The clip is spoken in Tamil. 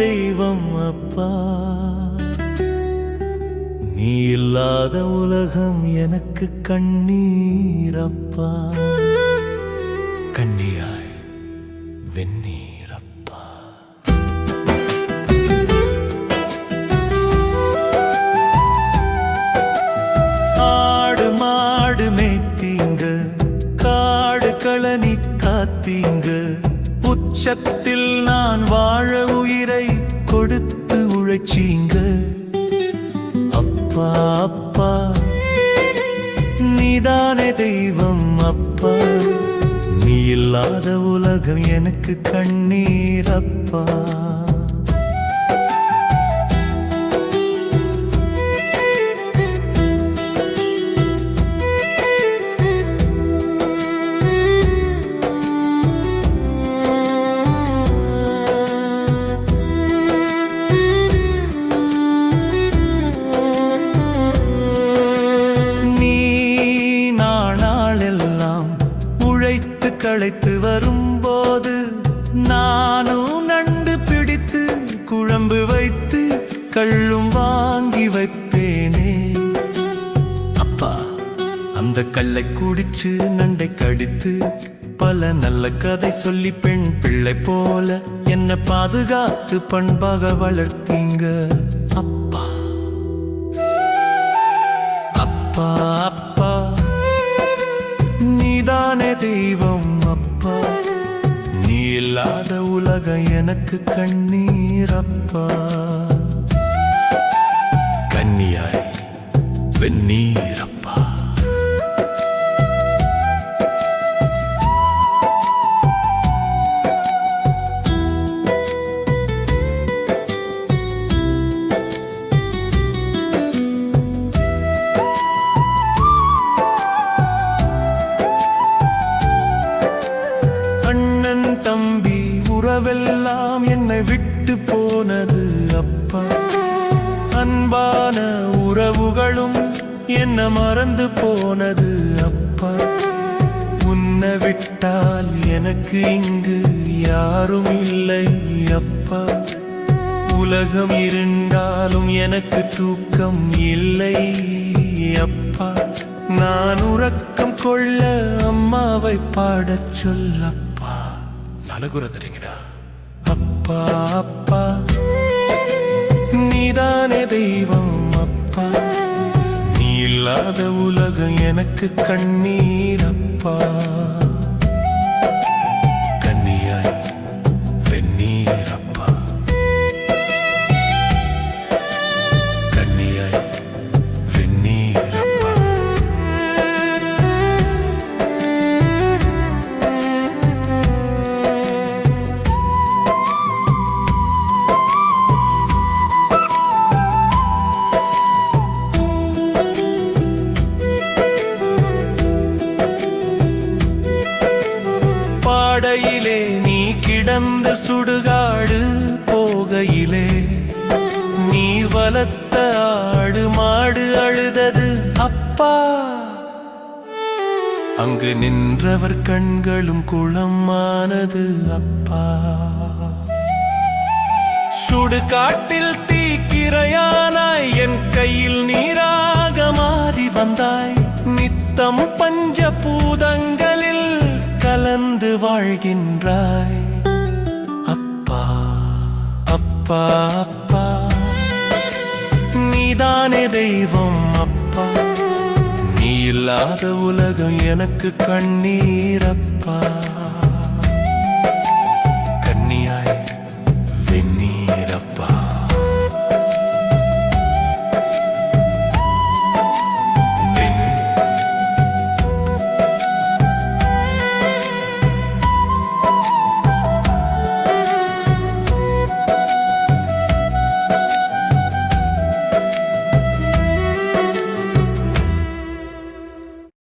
தெய்வம் அப்பா. நீ இல்லாத உலகம் எனக்கு கண்ணீர் அப்பா. கண்ணியாய் வெந்நீர் அப்பா. ஆடு மாடு மேய்த்தீங்க, காடு களனி காத்தீங்க. உச்சத்தில் நான் வாழ உயிரை கொடுத்து உழைச்சீங்க அப்பா. அப்பா நீதானே தெய்வம் அப்பா. நீ இல்லாத உலகம் எனக்கு கண்ணீர் அப்பா. களைத்து வரும்போது நானும் நண்டு பிடித்து குழம்பு வைத்து கள்ளும் வாங்கி வைப்பேனே அப்பா. அந்த கல்லை குடிச்சு நண்டை கடித்து பல நல்ல கதை சொல்லி பெண் பிள்ளை போல என்ன பாதுகாத்து பண்பாக வளர்த்தீங்க அப்பா. அப்பா அப்பா நீதானே தெய்வம் அப்பா. நீ இல்லாத உலகம் எனக்கு கண்ணீர் அப்பா. கண்ணியாய் வெந்நீர் அப்பா. தம்பி உறவெல்லாம் என்னை விட்டு போனது அப்பா. அன்பான உறவுகளும் என்ன மறந்து போனது அப்பா. உன்னை விட்டால் எனக்கு இங்கு யாரும் இல்லை அப்பா. உலகம் இருந்தாலும் எனக்கு தூக்கம் இல்லை அப்பா. நான் உறக்கம் கொள்ள அம்மாவை பாடச் சொல்லப்பா. நலகுரதரிங்கடா அப்பா. அப்பா நீதானே தெய்வம் அப்பா. நீ இல்லாத உலகம் எனக்கு கண்ணீர் அப்பா. கண்ணியாய் வெந்நீர் அப்பா. கண்ணியாய் வெந்நீர் அப்பா. பாடையிலே நீ கிடந்த சுடுகாடு போகையிலே நீ வளர்த்த ஆடு மாடு அழுதது அப்பா. அங்கு நின்றவர் கண்களும் குளமானது அப்பா. சுடுகாட்டில் தீக்கிரையானாய் என் கையில் நீராக மாறி வந்தாய். நித்தம் பஞ்ச பூதங்களில் கலந்து வாழ்கின்றாய் அப்பா. அப்பா அப்பா நீதானே தெய்வம் அப்பா. நீ இல்லாத உலகம் எனக்கு கண்ணீர் அப்பா.